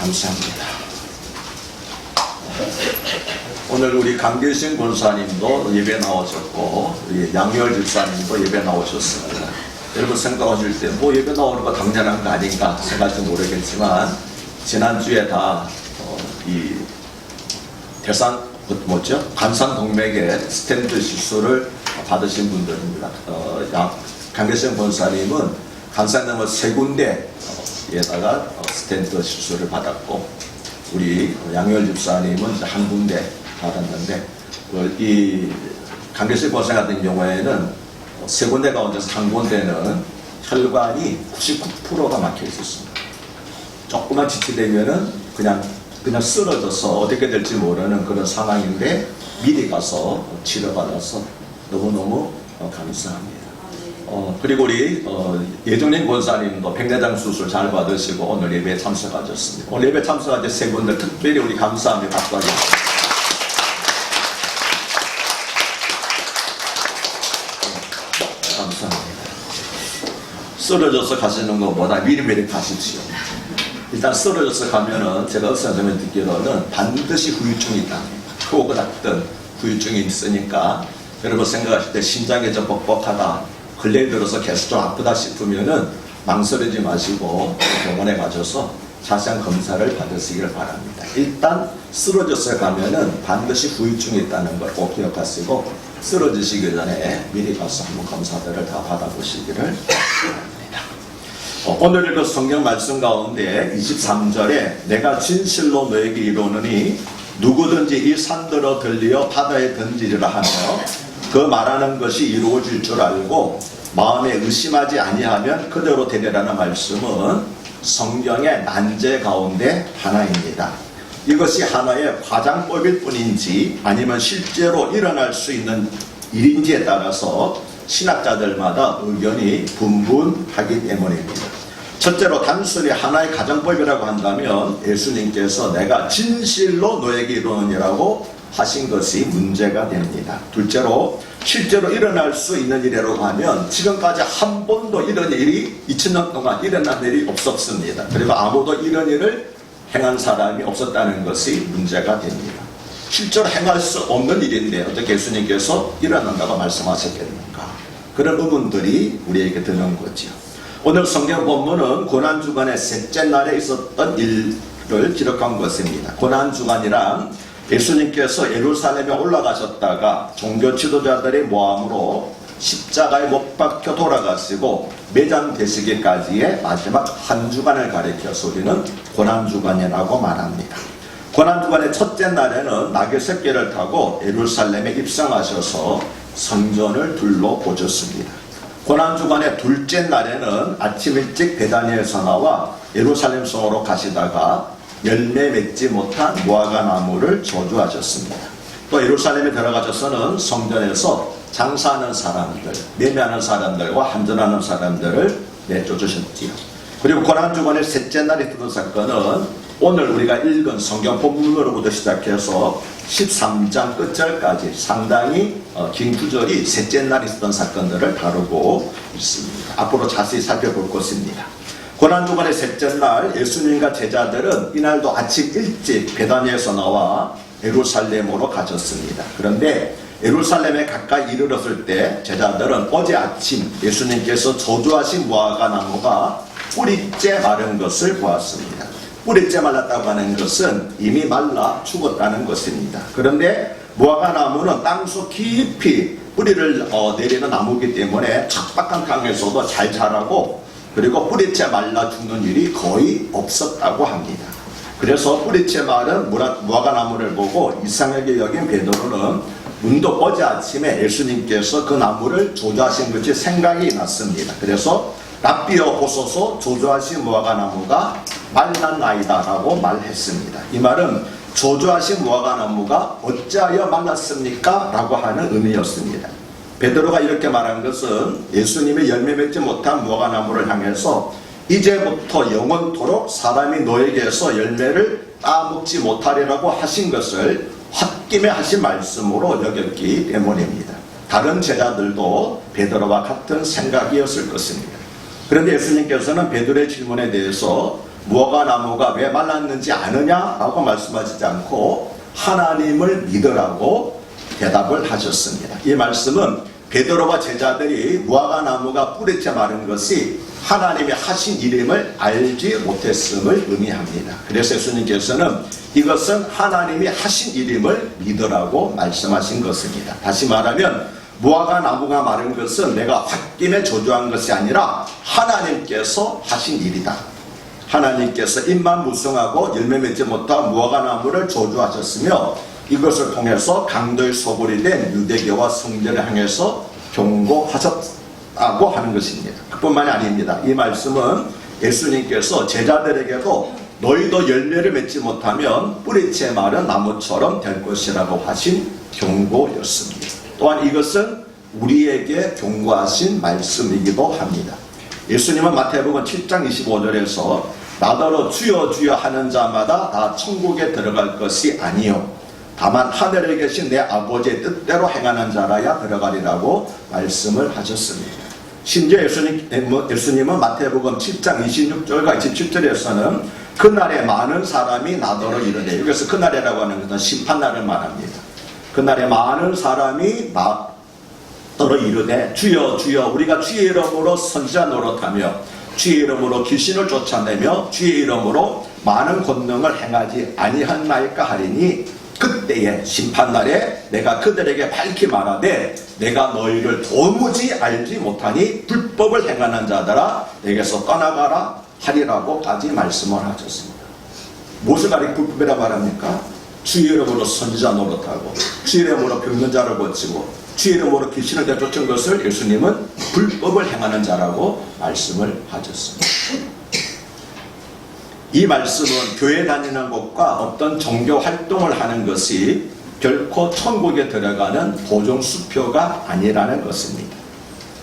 감사합니다. 오늘 우리 강길신 권사님도 예배 나오셨고 우리 양열 집사님도 예배 나오셨습니다. 여러분 생각하실 때 뭐 예배 나오는 거 당연한 거 아닌가 생각할지 모르겠지만 지난주에 다 이 대산 뭐죠? 간산동맥의 스텐트 시술을 받으신 분들입니다. 강길신 권사님은 간산동맥 3군데에다가 스텐트 시술을 받았고 우리 양열 집사님은 한 군데 받았는데 이 강길신 권사 같은 경우에는 3군데 가운데서 한 군데는 혈관이 99%가 막혀 있었습니다. 조금만 지체되면은 그냥 쓰러져서 어떻게 될지 모르는 그런 상황인데 미리 가서 치료받아서 너무너무 감사합니다. 그리고 우리 예정님 권사님도 백내장 수술 잘 받으시고 오늘 예배에 참석하셨습니다. 오늘 예배 참석하신 3분들 특별히 우리 감사함에 박수하겠습니다. 감사합니다. 쓰러져서 가시는 것보다 미리미리 가십시오. 일단 쓰러져서 가면은 제가 어디서 듣기로는 반드시 후유증이 있다. 크고 작든 후유증이 있으니까 여러분 생각하실 때 심장이 좀 뻑뻑하다, 근래에 들어서 계속 좀 아프다 싶으면은 망설이지 마시고 병원에 가셔서 자세한 검사를 받으시기를 바랍니다. 일단 쓰러져서 가면은 반드시 후유증이 있다는 걸 꼭 기억하시고 쓰러지시기 전에 미리 가서 한번 검사들을 다 받아보시기를 바랍니다. 오늘 읽은 성경 말씀 가운데 23절에 내가 진실로 너에게 이르노니 누구든지 이 산들어 들리어 바다에 던지리라 하며 그 말하는 것이 이루어질 줄 알고 마음에 의심하지 아니하면 그대로 되리라는 말씀은 성경의 난제 가운데 하나입니다. 이것이 하나의 화장법일 뿐인지 아니면 실제로 일어날 수 있는 일인지에 따라서 신학자들마다 의견이 분분하기 때문입니다. 첫째로 단순히 하나의 가정법이라고 한다면 예수님께서 내가 진실로 너에게 이르노니라고 하신 것이 문제가 됩니다. 둘째로 실제로 일어날 수 있는 일이라고 하면 지금까지 한 번도 이런 일이 2000년 동안 일어난 일이 없었습니다. 그리고 아무도 이런 일을 행한 사람이 없었다는 것이 문제가 됩니다. 실제로 행할 수 없는 일인데 어떻게 예수님께서 일어난다고 말씀하셨겠는가? 그런 의문들이 우리에게 드는 거죠. 오늘 성경 본문은 고난주간의 셋째 날에 있었던 일을 기록한 것입니다. 고난주간이란 예수님께서 예루살렘에 올라가셨다가 종교 지도자들의 모함으로 십자가에 못 박혀 돌아가시고 매장되시기까지의 마지막 한 주간을 가리켜서 우리는 고난주간이라고 말합니다. 고난주간의 첫째 날에는 낙의 새끼를 타고 예루살렘에 입성하셔서 성전을 둘러보셨습니다. 고난주간의 둘째 날에는 아침 일찍 베다니에서 나와 예루살렘 성으로 가시다가 열매 맺지 못한 무화과 나무를 저주하셨습니다. 또 예루살렘에 들어가셔서는 성전에서 장사하는 사람들, 매매하는 사람들과 한전하는 사람들을 내쫓으셨지요. 그리고 고난주간의 셋째 날에 있던 사건은 오늘 우리가 읽은 성경 본문으로부터 시작해서 13장 끝절까지 상당히 긴 구절이 셋째 날에 있었던 사건들을 다루고 있습니다. 앞으로 자세히 살펴볼 것입니다. 고난주간의 셋째 날 예수님과 제자들은 이날도 아침 일찍 베다니에서 나와 예루살렘으로 가셨습니다. 그런데 예루살렘에 가까이 이르렀을 때 제자들은 어제 아침 예수님께서 저주하신 무화과 나무가 뿌리째 마른 것을 보았습니다. 뿌리째 말랐다고 하는 것은 이미 말라 죽었다는 것입니다. 그런데 무화과 나무는 땅속 깊이 뿌리를 내리는 나무이기 때문에 척박한 땅에서도 잘 자라고 그리고 뿌리째 말라 죽는 일이 거의 없었다고 합니다. 그래서 뿌리째 마른 무화과 나무를 보고 이상하게 여긴 베드로는 문득 어제 아침에 예수님께서 그 나무를 저주하신 것이 생각이 났습니다. 그래서 랍비여 보소서 저주하신 무화과 나무가 말랐나이다 라고 말했습니다. 이 말은 저주하신 무화과 나무가 어찌하여 말랐습니까? 라고 하는 의미였습니다. 베드로가 이렇게 말한 것은 예수님의 열매 맺지 못한 무화과 나무를 향해서 이제부터 영원토록 사람이 너에게서 열매를 따먹지 못하리라고 하신 것을 홧김에 하신 말씀으로 여겼기 때문입니다. 다른 제자들도 베드로와 같은 생각이었을 것입니다. 그런데 예수님께서는 베드로의 질문에 대해서 무화과 나무가 왜 말랐는지 아느냐라고 말씀하시지 않고 하나님을 믿으라고 대답을 하셨습니다. 이 말씀은 베드로와 제자들이 무화과 나무가 뿌리째 마른 것이 하나님이 하신 일임을 알지 못했음을 의미합니다. 그래서 예수님께서는 이것은 하나님이 하신 일임을 믿으라고 말씀하신 것입니다. 다시 말하면 무화과 나무가 마른 것은 내가 홧김에 조주한 것이 아니라 하나님께서 하신 일이다. 하나님께서 잎만 무성하고 열매 맺지 못한 무화과 나무를 조주하셨으며 이것을 통해서 강도의 소굴이 된 유대교와 성전을 향해서 경고하셨다고 하는 것입니다. 그뿐만이 아닙니다. 이 말씀은 예수님께서 제자들에게도 너희도 열매를 맺지 못하면 뿌리째 마른 나무처럼 될 것이라고 하신 경고였습니다. 또한 이것은 우리에게 경고하신 말씀이기도 합니다. 예수님은 마태복음 7장 25절에서 나더러 주여 주여 하는 자마다 다 천국에 들어갈 것이 아니요 다만 하늘에 계신 내 아버지의 뜻대로 행하는 자라야 들어가리라고 말씀을 하셨습니다. 심지어 예수님은 마태복음 7장 26절과 27절에서는 그날에 많은 사람이 나더러 이르되, 여기서 그날이라고 하는 것은 심판날을 말합니다. 그날에 많은 사람이 나더러 이르되 주여 주여 우리가 주의 이름으로 선지자 노릇하며 주의 이름으로 귀신을 쫓아내며 주의 이름으로 많은 권능을 행하지 아니하나이까 하리니 그때의 심판날에 내가 그들에게 밝히 말하되 내가 너희를 도무지 알지 못하니 불법을 행하는 자들아 내게서 떠나가라 하리라고까지 말씀을 하셨습니다. 무엇을 가리켜 불법이라 말합니까? 주의 이름으로 선지자 노릇하고 주의 이름으로 병든 자를 고치고 주의 이름으로 귀신을 내쫓은 것을 예수님은 불법을 행하는 자라고 말씀을 하셨습니다. 이 말씀은 교회 다니는 것과 어떤 종교 활동을 하는 것이 결코 천국에 들어가는 보증수표가 아니라는 것입니다.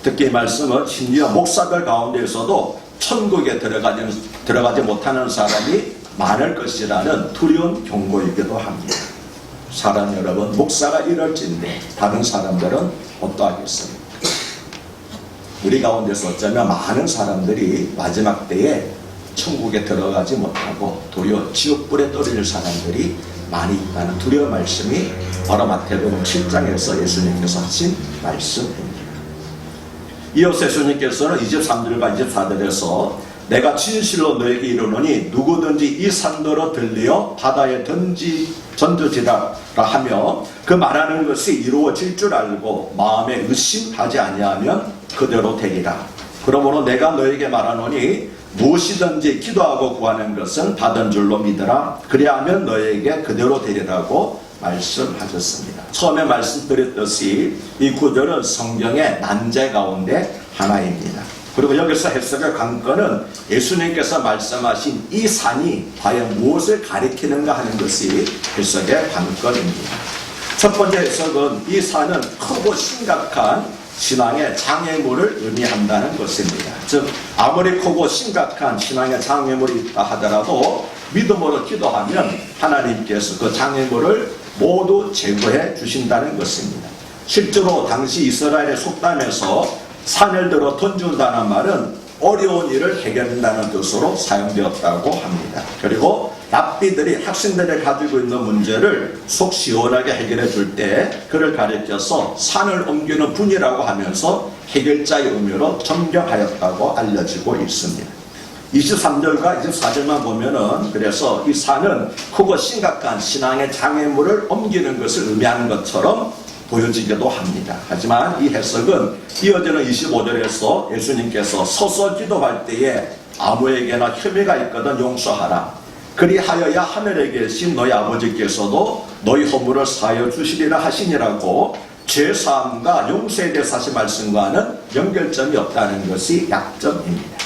특히 이 말씀은 심지어 목사들 가운데에서도 천국에 들어가지 못하는 사람이 많을 것이라는 두려운 경고이기도 합니다. 사람 여러분, 목사가 이럴진데 다른 사람들은 어떠하겠습니까? 우리 가운데서 어쩌면 많은 사람들이 마지막 때에 천국에 들어가지 못하고 도리어 지옥불에 떨어질 사람들이 많이 있다는 두려운 말씀이 바로 마태복음 7장에서 예수님께서 하신 말씀입니다. 이어서 예수님께서는 23절과 24절에서 내가 진실로 너에게 이르노니 누구든지 이 산더러 들리어 바다에 던져지라 하며 그 말하는 것이 이루어질 줄 알고 마음에 의심하지 아니하면 그대로 되리라. 그러므로 내가 너에게 말하노니 무엇이든지 기도하고 구하는 것은 받은 줄로 믿으라. 그리하면 너에게 그대로 되리라고 말씀하셨습니다. 처음에 말씀드렸듯이 이 구절은 성경의 난제 가운데 하나입니다. 그리고 여기서 해석의 관건은 예수님께서 말씀하신 이 산이 과연 무엇을 가리키는가 하는 것이 해석의 관건입니다. 첫 번째 해석은 이 산은 크고 심각한 신앙의 장애물을 의미한다는 것입니다. 즉 아무리 크고 심각한 신앙의 장애물이 있다 하더라도 믿음으로 기도하면 하나님께서 그 장애물을 모두 제거해 주신다는 것입니다. 실제로 당시 이스라엘의 속담에서 산을 들어 던진다는 말은 어려운 일을 해결한다는 뜻으로 사용되었다고 합니다. 그리고 랍비들이 학생들이 가지고 있는 문제를 속 시원하게 해결해 줄 때 그를 가리켜서 산을 옮기는 분이라고 하면서 해결자의 의미로 정정하였다고 알려지고 있습니다. 23절과 24절만 보면은 그래서 이 산은 크고 심각한 신앙의 장애물을 옮기는 것을 의미하는 것처럼 보여지기도 합니다. 하지만 이 해석은 이어지는 25절에서 예수님께서 서서 기도할 때에 아무에게나 혐의가 있거든 용서하라. 그리하여야 하늘에 계신 너희 아버지께서도 너희 허물을 사하여 주시리라 하시니라고 죄사함과 용서에 대해서 하신 말씀과는 연결점이 없다는 것이 약점입니다.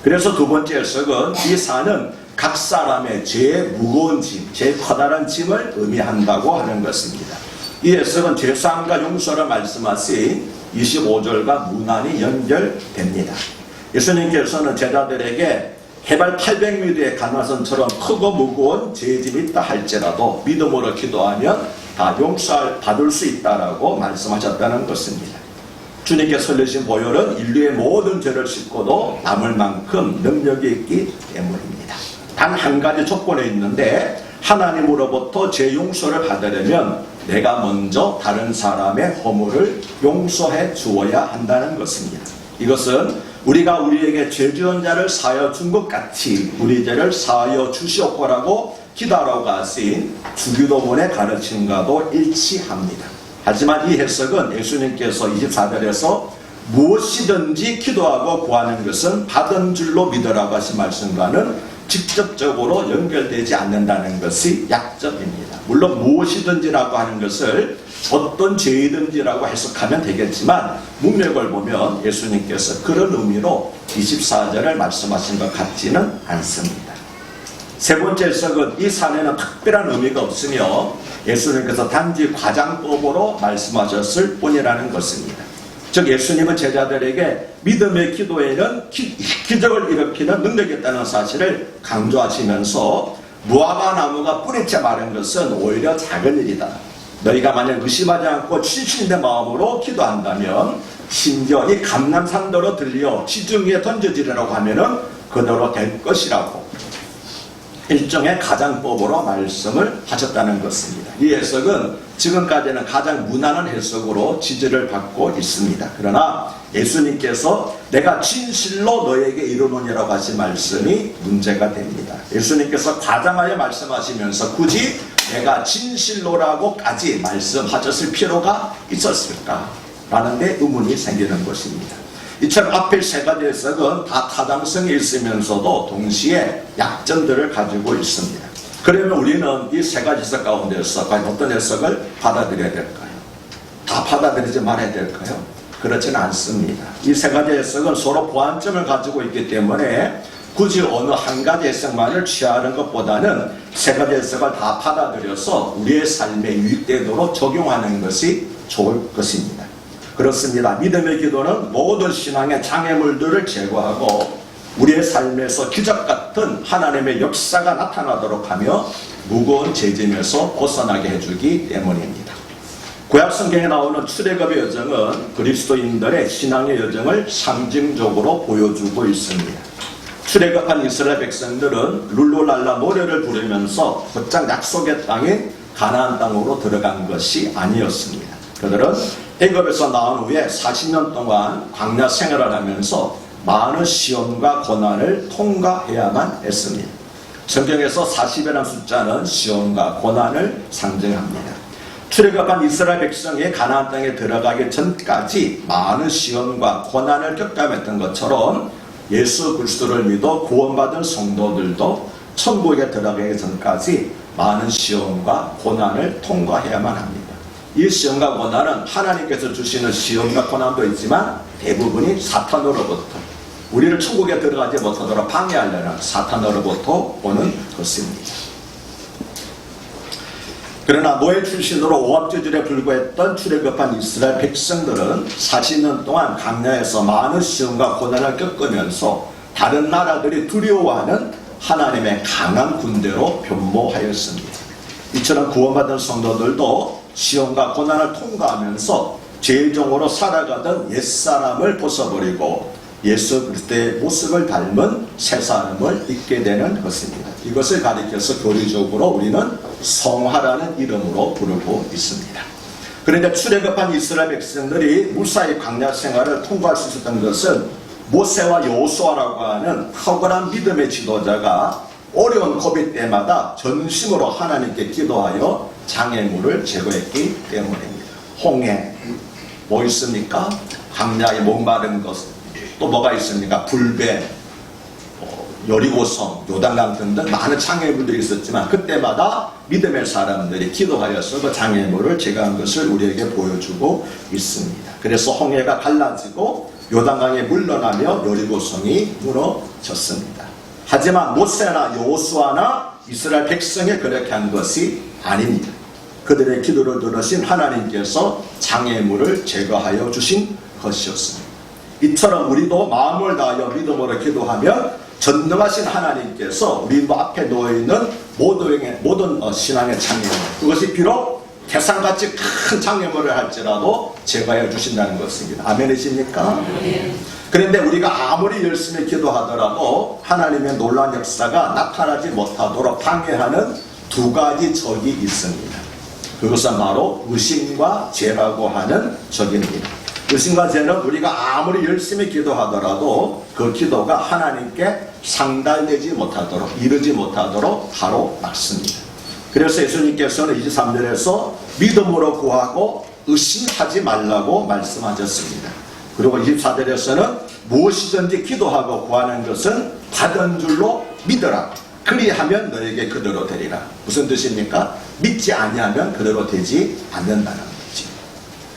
그래서 두 번째 해석은 이 산은 각 사람의 제일 무거운 짐, 제일 커다란 짐을 의미한다고 하는 것입니다. 이 해석은 죄사함과 용서를 말씀하신 25절과 무난히 연결됩니다. 예수님께서는 제자들에게 해발 800m의 가나선처럼 크고 무거운 죄짐이 있다 할지라도 믿음으로 기도하면 다 용서받을 수 있다라고 말씀하셨다는 것입니다. 주님께 설리신 보혈은 인류의 모든 죄를 씻고도 남을 만큼 능력이 있기 때문입니다. 단 한 가지 조건에 있는데 하나님으로부터 제 용서를 받으려면 내가 먼저 다른 사람의 허물을 용서해 주어야 한다는 것입니다. 이것은 우리가 우리에게 죄 지은 자를 사하여 준 것 같이 우리 죄를 사하여 주시옵고라고 기도하라고 하신 주기도문의 가르침과도 일치합니다. 하지만 이 해석은 예수님께서 24절에서 무엇이든지 기도하고 구하는 것은 받은 줄로 믿으라고 하신 말씀과는 직접적으로 연결되지 않는다는 것이 약점입니다. 물론 무엇이든지라고 하는 것을 어떤 죄이든지라고 해석하면 되겠지만 문맥을 보면 예수님께서 그런 의미로 24절을 말씀하신 것 같지는 않습니다. 세 번째 해석은 이 산에는 특별한 의미가 없으며 예수님께서 단지 과장법으로 말씀하셨을 뿐이라는 것입니다. 즉 예수님은 제자들에게 믿음의 기도에는 기적을 일으키는 능력이 있다는 사실을 강조하시면서 무화과 나무가 뿌리째 마른 것은 오히려 작은 일이다. 너희가 만약 의심하지 않고 진실된 마음으로 기도한다면 심지어 이 감람산더러 들려 지중 위에 던져지리라고 하면은 그대로 될 것이라고 일종의 가장법으로 말씀을 하셨다는 것입니다. 이 해석은 지금까지는 가장 무난한 해석으로 지지를 받고 있습니다. 그러나 예수님께서 내가 진실로 너에게 이르노니라고 하신 말씀이 문제가 됩니다. 예수님께서 과장하여 말씀하시면서 굳이 내가 진실로라고까지 말씀하셨을 필요가 있었을까? 라는 데 의문이 생기는 것입니다. 이처럼 앞에 세 가지 해석은 다 타당성이 있으면서도 동시에 약점들을 가지고 있습니다. 그러면 우리는 이 세 가지 해석 가운데서 과연 어떤 해석을 받아들여야 될까요? 다 받아들이지 말아야 될까요? 그렇지는 않습니다. 이 세 가지 해석은 서로 보완점을 가지고 있기 때문에 굳이 어느 한 가지 해석만을 취하는 것보다는 세 가지 해석을 다 받아들여서 우리의 삶에 유익되도록 적용하는 것이 좋을 것입니다. 그렇습니다. 믿음의 기도는 모든 신앙의 장애물들을 제거하고 우리의 삶에서 기적 같은 하나님의 역사가 나타나도록 하며 무거운 죄짐에서 벗어나게 해주기 때문입니다. 구약 성경에 나오는 출애굽의 여정은 그리스도인들의 신앙의 여정을 상징적으로 보여주고 있습니다. 출애굽한 이스라엘 백성들은 룰루랄라 노래를 부르면서 곧장 약속의 땅인 가나안 땅으로 들어간 것이 아니었습니다. 그들은 애굽에서 나온 후에 40년 동안 광야 생활을 하면서 많은 시험과 고난을 통과해야만 했습니다. 성경에서 40이라는 숫자는 시험과 고난을 상징합니다. 출애굽한 이스라엘 백성이 가나안 땅에 들어가기 전까지 많은 시험과 고난을 겪어야했던 것처럼 예수 그리스도를 믿어 구원받은 성도들도 천국에 들어가기 전까지 많은 시험과 고난을 통과해야만 합니다. 이 시험과 고난은 하나님께서 주시는 시험과 고난도 있지만 대부분이 사탄으로부터 우리를 천국에 들어가지 못하도록 방해하려는 사탄으로부터 오는 것입니다. 그러나 노예 출신으로 오합지졸에 불과했던 출애굽한 이스라엘 백성들은 40년 동안 광야에서 많은 시험과 고난을 겪으면서 다른 나라들이 두려워하는 하나님의 강한 군대로 변모하였습니다. 이처럼 구원받은 성도들도 시험과 고난을 통과하면서 죄종으로 살아가던 옛사람을 벗어버리고 예수 그리스도의 모습을 닮은 새 사람을 입게 되는 것입니다. 이것을 가리켜서 교리적으로 우리는 성화라는 이름으로 부르고 있습니다. 그런데 출애굽한 이스라엘 백성들이 무사히 광야 생활을 통과할 수 있었던 것은 모세와 여호수아라고 하는 탁월한 믿음의 지도자가 어려운 고비 때마다 전심으로 하나님께 기도하여 장애물을 제거했기 때문입니다. 홍해 뭐 있습니까? 광야에 목마른 것, 또 뭐가 있습니까? 불배, 여리고성, 요단강 등등 많은 장애물들이 있었지만 그때마다 믿음의 사람들이 기도하여서 그 장애물을 제거한 것을 우리에게 보여주고 있습니다. 그래서 홍해가 갈라지고 요단강에 물러나며 여리고성이 무너졌습니다. 하지만 모세나 여호수아나 이스라엘 백성이 그렇게 한 것이 아닙니다. 그들의 기도를 들으신 하나님께서 장애물을 제거하여 주신 것이었습니다. 이처럼 우리도 마음을 다하여 믿음으로 기도하면 전능하신 하나님께서 우리 앞에 놓여있는 모든 신앙의 장애물, 그것이 비록 태산같이 큰 장애물을 할지라도 제거해 주신다는 것입니다. 아멘이십니까? 그런데 우리가 아무리 열심히 기도하더라도 하나님의 놀라운 역사가 나타나지 못하도록 방해하는 두 가지 적이 있습니다. 그것은 바로 의심과 죄라고 하는 적입니다. 의심과 죄는 우리가 아무리 열심히 기도하더라도 그 기도가 하나님께 상달되지 못하도록, 이르지 못하도록 가로막습니다. 그래서 예수님께서는 23절에서 믿음으로 구하고 의심하지 말라고 말씀하셨습니다. 그리고 24절에서는 무엇이든지 기도하고 구하는 것은 받은 줄로 믿어라. 그리하면 너에게 그대로 되리라. 무슨 뜻입니까? 믿지 아니하면 그대로 되지 않는다는 거지.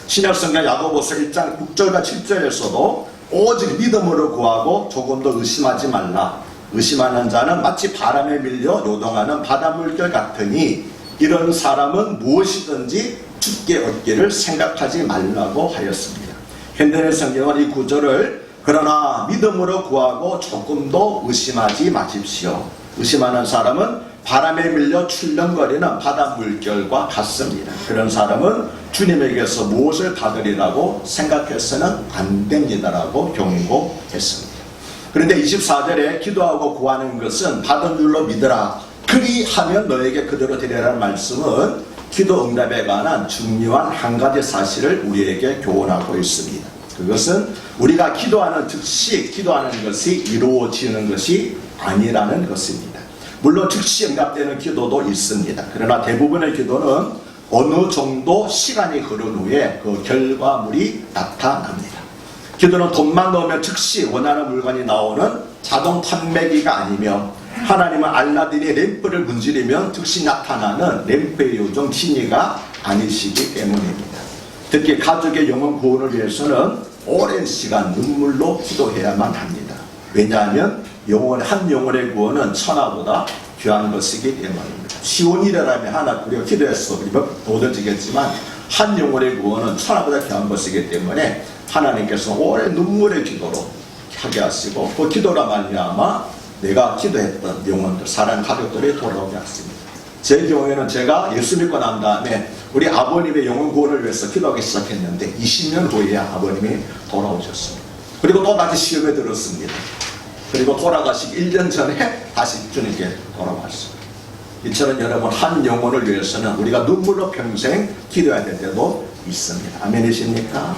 신약성경 야고보서 1장 6절과 7절에서도 오직 믿음으로 구하고 조금 더 의심하지 말라. 의심하는 자는 마치 바람에 밀려 요동하는 바닷물결 같으니 이런 사람은 무엇이든지 죽게 얻기를 생각하지 말라고 하였습니다. 현대의 성경은 이 구절을 그러나 믿음으로 구하고 조금 더 의심하지 마십시오. 의심하는 사람은 바람에 밀려 출렁거리는 바닷물결과 같습니다. 그런 사람은 주님에게서 무엇을 받으리라고 생각해서는 안 됩니다라고 경고했습니다. 그런데 24절에 기도하고 구하는 것은 받은 줄로 믿으라. 그리하면 너에게 그대로 되리라는 말씀은 기도 응답에 관한 중요한 한 가지 사실을 우리에게 교훈하고 있습니다. 그것은 우리가 기도하는 즉시 기도하는 것이 이루어지는 것이 아니라는 것입니다. 물론 즉시 응답되는 기도도 있습니다. 그러나 대부분의 기도는 어느 정도 시간이 흐른 후에 그 결과물이 나타납니다. 기도는 돈만 넣으면 즉시 원하는 물건이 나오는 자동 판매기가 아니며 하나님은 알라딘이 램프를 문지르면 즉시 나타나는 램프의 요정 지니가 아니시기 때문입니다. 특히 가족의 영혼 구원을 위해서는 오랜 시간 눈물로 기도해야만 합니다. 왜냐하면 한 영혼의 구원은 천하보다 귀한 것이기 때문입니다. 쉬운 일이라면 하나 우리가 기도해서 얻어지겠지만 한 영혼의 구원은 천하보다 귀한 것이기 때문에 하나님께서 오랜 눈물의 기도로 하게 하시고 그 기도라 말미암아 내가 기도했던 영혼들, 사랑 가족들이 돌아오게 하십니다. 제 경우에는 제가 예수 믿고 난 다음에 우리 아버님의 영혼 구원을 위해서 기도하기 시작했는데 20년 후에 아버님이 돌아오셨습니다. 그리고 또 다시 시험에 들었습니다. 그리고 돌아가시기 1년 전에 다시 주님께 돌아왔습니다. 이처럼 여러분 한 영혼을 위해서는 우리가 눈물로 평생 기도해야 될 때도 있습니다. 아멘이십니까?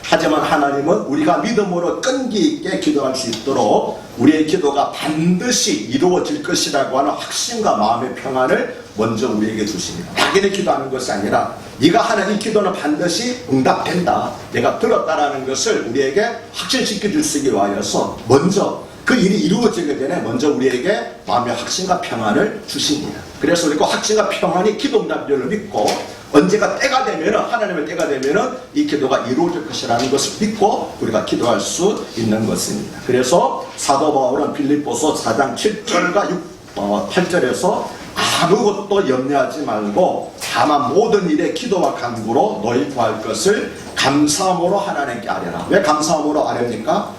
하지만 하나님은 우리가 믿음으로 끈기 있게 기도할 수 있도록 우리의 기도가 반드시 이루어질 것이라고 하는 확신과 마음의 평안을 먼저 우리에게 주십니다. 막연히 기도하는 것이 아니라 네가 하는 이 기도는 반드시 응답된다. 내가 들었다라는 것을 우리에게 확신시켜 주시기 위하여서 먼저 그 일이 이루어지기 전에 먼저 우리에게 마음의 확신과 평안을 주십니다. 그래서 우리가 확신과 평안이 기도 응답률을 믿고 언제가 때가 되면은 하나님의 때가 되면은 이 기도가 이루어질 것이라는 것을 믿고 우리가 기도할 수 있는 것입니다. 그래서 사도 바울은 빌립보서 4장 7절과 8절에서 아무것도 염려하지 말고 다만 모든 일에 기도와 간구로 너희 구할 것을 감사함으로 하나님께 아뢰라. 왜 감사함으로 아뢰니까?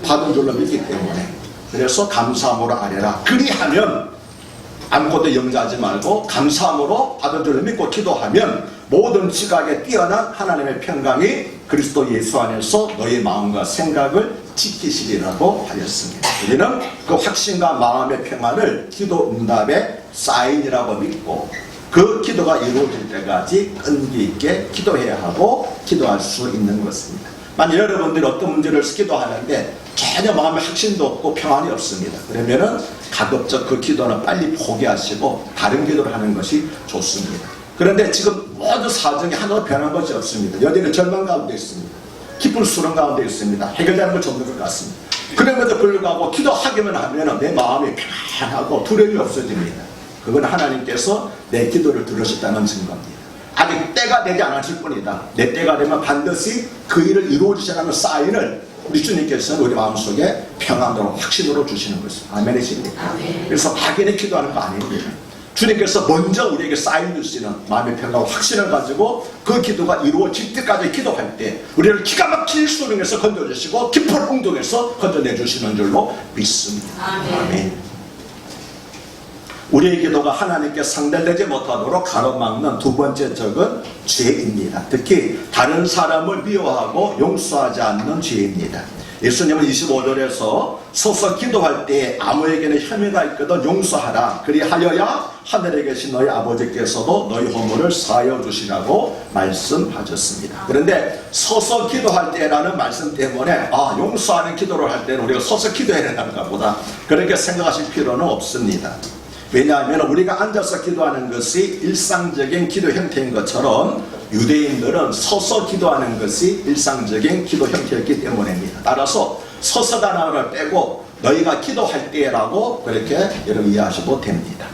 받은 줄로 믿기 때문에. 그래서 감사함으로 아뢰라. 그리하면 아무것도 염려하지 말고 감사함으로 받은 줄로 믿고 기도하면 모든 지각에 뛰어난 하나님의 평강이 그리스도 예수 안에서 너희 마음과 생각을 지키시리라고 하였습니다. 우리는 그 확신과 마음의 평안을 기도 응답의 사인이라고 믿고 그 기도가 이루어질 때까지 끈기 있게 기도해야 하고 기도할 수 있는 것입니다. 만약 여러분들이 어떤 문제를 기도하는데 전혀 마음에 확신도 없고 평안이 없습니다. 그러면은 가급적 그 기도는 빨리 포기하시고 다른 기도를 하는 것이 좋습니다. 그런데 지금 모든 사정이 하나도 변한 것이 없습니다. 여전히 절망 가운데 있습니다. 기쁜 수렁 가운데 있습니다. 해결되는 걸 접는 것 같습니다. 그럼에도 불구하고 기도하기만 하면 내 마음이 편안하고 두려움이 없어집니다. 그건 하나님께서 내 기도를 들으셨다는 증거입니다. 아직 때가 되지 않았을 뿐이다. 내 때가 되면 반드시 그 일을 이루어주시라는 사인을 우리 주님께서는 우리 마음속에 평안으로 확신으로 주시는 것입니다. 아멘이십니까? 그래서 막연히 기도하는 거 아닙니다. 주님께서 먼저 우리에게 사인 주시는 마음의 평안과 확신을 가지고 그 기도가 이루어질 때까지 기도할 때 우리를 기가 막힌 수렁에서 건져주시고 깊은 웅덩에서 건져내주시는 줄로 믿습니다. 아멘. 우리의 기도가 하나님께 상달되지 못하도록 가로막는 두 번째 적은 죄입니다. 특히 다른 사람을 미워하고 용서하지 않는 죄입니다. 예수님은 25절에서 서서 기도할 때 아무에게는 혐의가 있거든 용서하라. 그리하여야 하늘에 계신 너희 아버지께서도 너희 허물을 사하여 주시라고 말씀하셨습니다. 그런데 서서 기도할 때라는 말씀 때문에 용서하는 기도를 할 때는 우리가 서서 기도해야 되는가 보다 그렇게 생각하실 필요는 없습니다. 왜냐하면 우리가 앉아서 기도하는 것이 일상적인 기도 형태인 것처럼 유대인들은 서서 기도하는 것이 일상적인 기도 형태였기 때문입니다. 따라서 서서 단어를 빼고 너희가 기도할 때라고 그렇게 여러분 이해하셔도 됩니다.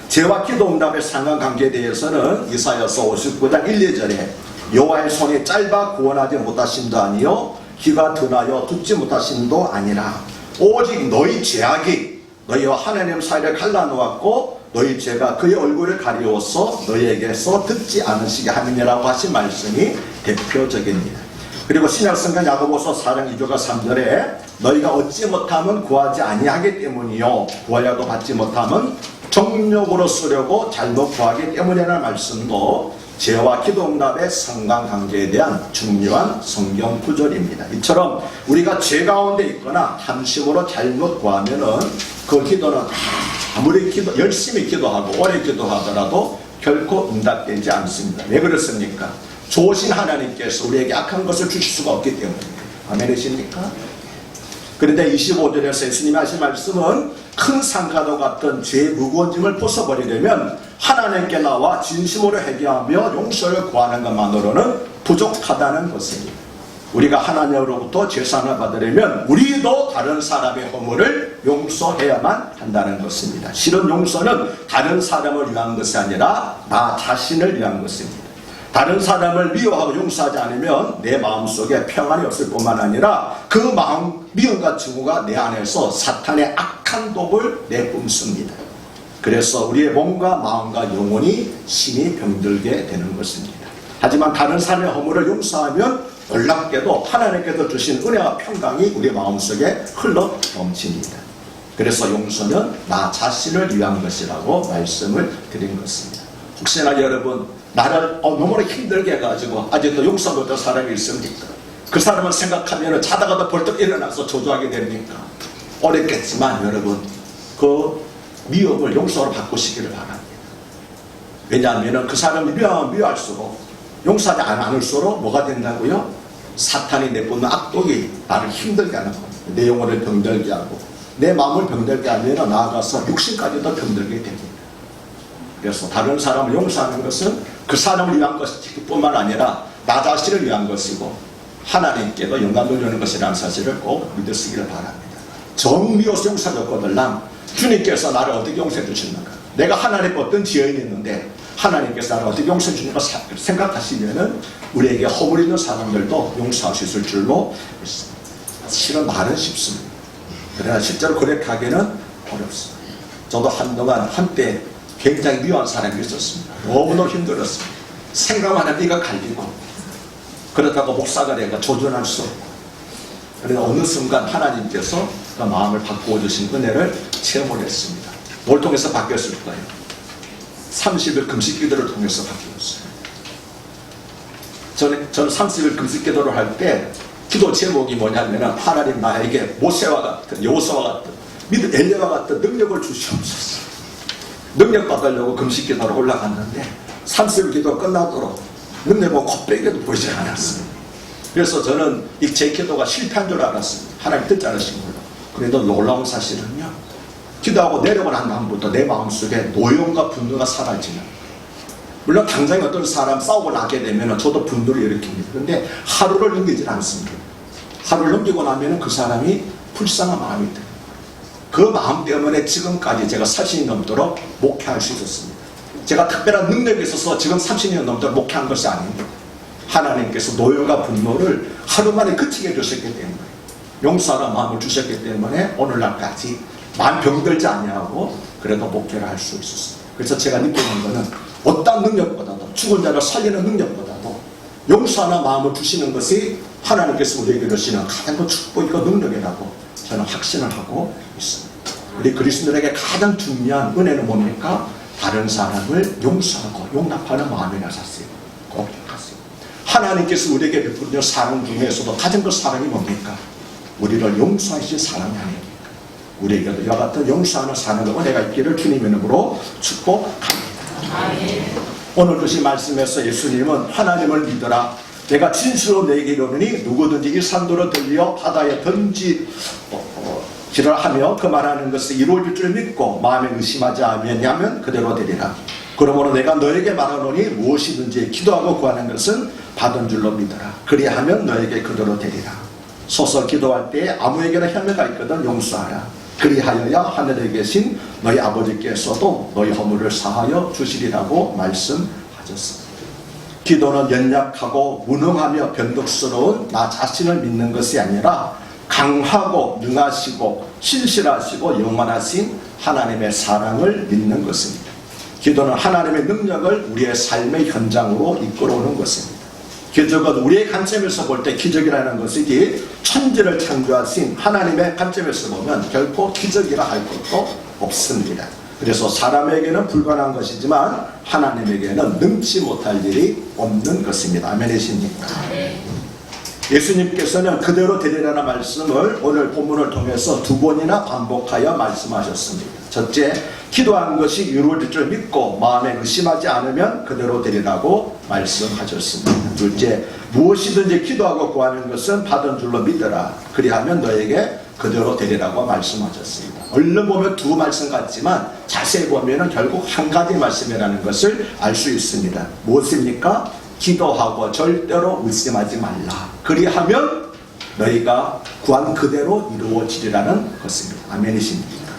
죄와 기도 응답의 상관관계에 대해서는 이사야서 59장 1, 2절에 여호와의 손이 짧아 구원하지 못하심도 아니요 귀가 둔하여 듣지 못하심도 아니라 오직 너희 죄악이 너희와 하나님 사이를 갈라놓았고 너희 죄가 그의 얼굴을 가리워서 너희에게서 듣지 않으시게 함이라고 하신 말씀이 대표적입니다. 그리고 신약성경 야고보서 4장 2절과 3절에 너희가 얻지 못하면 구하지 아니하기 때문이요 구하여도 받지 못하면 정욕으로 쓰려고 잘못 구하기 때문이라는 말씀도 죄와 기도 응답의 상관관계에 대한 중요한 성경 구절입니다. 이처럼 우리가 죄 가운데 있거나 탐심으로 잘못 구하면은 그 기도는 아무리 열심히 기도하고 오래 기도하더라도 결코 응답되지 않습니다. 왜 그렇습니까? 좋으신 하나님께서 우리에게 악한 것을 주실 수가 없기 때문입니다. 아멘이십니까? 그런데 25절에서 예수님이 하신 말씀은 큰 상가도 같은 죄의 무거운 짐을 벗어버리려면 하나님께 나와 진심으로 회개하며 용서를 구하는 것만으로는 부족하다는 것입니다. 우리가 하나님으로부터 죄사함을 받으려면 우리도 다른 사람의 허물을 용서해야만 한다는 것입니다. 실은 용서는 다른 사람을 위한 것이 아니라 나 자신을 위한 것입니다. 다른 사람을 미워하고 용서하지 않으면 내 마음속에 평안이 없을 뿐만 아니라 그 마음 미움과 증오가 내 안에서 사탄의 악한 독을 내뿜습니다. 그래서 우리의 몸과 마음과 영혼이 심히 병들게 되는 것입니다. 하지만 다른 사람의 허물을 용서하면 놀랍게도 하나님께서 주신 은혜와 평강이 우리 마음속에 흘러 넘칩니다. 그래서 용서는 나 자신을 위한 것이라고 말씀을 드린 것입니다. 혹시나 여러분 나를 너무나 힘들게 해가지고 아직도 용서 못한 사람이 있습니까? 그 사람을 생각하면 자다가도 벌떡 일어나서 조조하게 됩니까? 어렵겠지만 여러분 그 미움을 용서로 바꾸시기를 바랍니다. 왜냐하면 그 사람이 미워할수록 용서하지 않을수록 뭐가 된다고요? 사탄이 내뿜는 악독이 나를 힘들게 하는 겁니다. 내 영혼을 병들게 하고 내 마음을 병들게 하면 나아가서 육신까지도 병들게 됩니다. 그래서 다른 사람을 용서하는 것은 그 사람을 위한 것뿐만 아니라 나 자신을 위한 것이고 하나님께도 영광을 주는 것이라는 사실을 꼭 믿으시기를 바랍니다. 정미워서 용서줬거들랑 주님께서 나를 어떻게 용서해 주시는가? 내가 하나님께 어떤 지연이 있는데 하나님께서 나를 어떻게 용서해 주는가 생각하시면은 우리에게 허물 있는 사람들도 용서할 수 있을 줄로 믿습니다. 실은 말은 쉽습니다. 그러나 실제로 고백하기는 어렵습니다. 저도 한때 굉장히 미워한 사람이 있었습니다. 너무너무 힘들었습니다. 생각만 하면 이가 갈리고 그렇다고 목사가 내가 조준할 수 없고 그래서 어느 순간 하나님께서 그 마음을 바꾸어 주신 은혜를 체험을 했습니다. 뭘 통해서 바뀌었을 거예요? 30일 금식 기도를 통해서 바뀌었어요. 저는 30일 금식 기도를 할 때 기도 제목이 뭐냐면 하나님 나에게 모세와 같은 여호수아와 같은 믿음 엘리야와 같은 능력을 주시옵소서. 능력 받으려고 금식 기도로 올라갔는데 30일 기도 끝나도록 능력은 콧배기도 보이지 않았습니다. 그래서 저는 이 제 기도가 실패한 줄 알았습니다. 하나님 듣지 않으신 걸로. 그래도 놀라운 사실은요. 기도하고 내려고 난 다음부터 내 마음속에 노여움과 분노가 사라지는. 물론 당장에 어떤 사람 싸우고 나게 되면 저도 분노를 일으킵니다. 그런데 하루를 넘기질 않습니다. 하루를 넘기고 나면 그 사람이 불쌍한 마음이 듭니다. 그 마음 때문에 지금까지 제가 40년 넘도록 목회할 수 있었습니다. 제가 특별한 능력이 있어서 지금 30년 넘도록 목회한 것이 아닙니다. 하나님께서 노여움과 분노를 하루 만에 그치게 해주셨기 때문에 용서하는 마음을 주셨기 때문에 오늘날까지 마음 병들지 아니하고 그래도 목회를 할 수 있었습니다. 그래서 제가 느끼는 것은 어떤 능력보다도 죽은 자를 살리는 능력보다도 용서하는 마음을 주시는 것이 하나님께서 우리에게 주시는 가장 큰 축복이고 능력이라고 저는 확신을 하고 있습니다. 우리 그리스도인에게 가장 중요한 은혜는 뭡니까? 다른 사람을 용서하고 용납하는 마음이라 샀어요. 꼭 기억하세요. 하나님께서 우리에게 베푸는 사랑 중에서도 가장 큰 사랑이 뭡니까? 우리를 용서하신 사랑이 아닙니까? 우리에게도 이와 같은 용서하는 사랑의 은혜가 있기를 주님의 이름으로 축복합니다. 오늘 주신 말씀에서 예수님은 하나님을 믿어라. 내가 진실로 내게 이르노니 누구든지 이 산도를 들려 바다에 던지기를 하며 그 말하는 것을 이루어질 줄 믿고 마음에 의심하지 않으면 그대로 되리라. 그러므로 내가 너에게 말하노니 무엇이든지 기도하고 구하는 것은 받은 줄로 믿어라. 그리하면 너에게 그대로 되리라. 소설 기도할 때 아무에게나 혐의가 있거든 용서하라. 그리하여야 하늘에 계신 너희 아버지께서도 너희 허물을 사하여 주시리라고 말씀하셨습니다. 기도는 연약하고 무능하며 변덕스러운 나 자신을 믿는 것이 아니라 강하고 능하시고 신실하시고 영원하신 하나님의 사랑을 믿는 것입니다. 기도는 하나님의 능력을 우리의 삶의 현장으로 이끌어오는 것입니다. 기적은 우리의 관점에서 볼 때 기적이라는 것이 천지를 창조하신 하나님의 관점에서 보면 결코 기적이라 할 것도 없습니다. 그래서 사람에게는 불가능한 것이지만 하나님에게는 능치 못할 일이 없는 것입니다. 아멘이십니까? 예수님께서는 그대로 되리라는 말씀을 오늘 본문을 통해서 두 번이나 반복하여 말씀하셨습니다. 첫째, 기도한 것이 이루어질 줄 믿고 마음에 의심하지 않으면 그대로 되리라고 말씀하셨습니다. 둘째, 무엇이든지 기도하고 구하는 것은 받은 줄로 믿어라. 그리하면 너에게 그대로 되리라고 말씀하셨습니다. 얼른 보면 두 말씀 같지만 자세히 보면 결국 한 가지 말씀이라는 것을 알 수 있습니다. 무엇입니까? 기도하고 절대로 의심하지 말라. 그리하면 너희가 구한 그대로 이루어지리라는 것입니다. 아멘이십니다.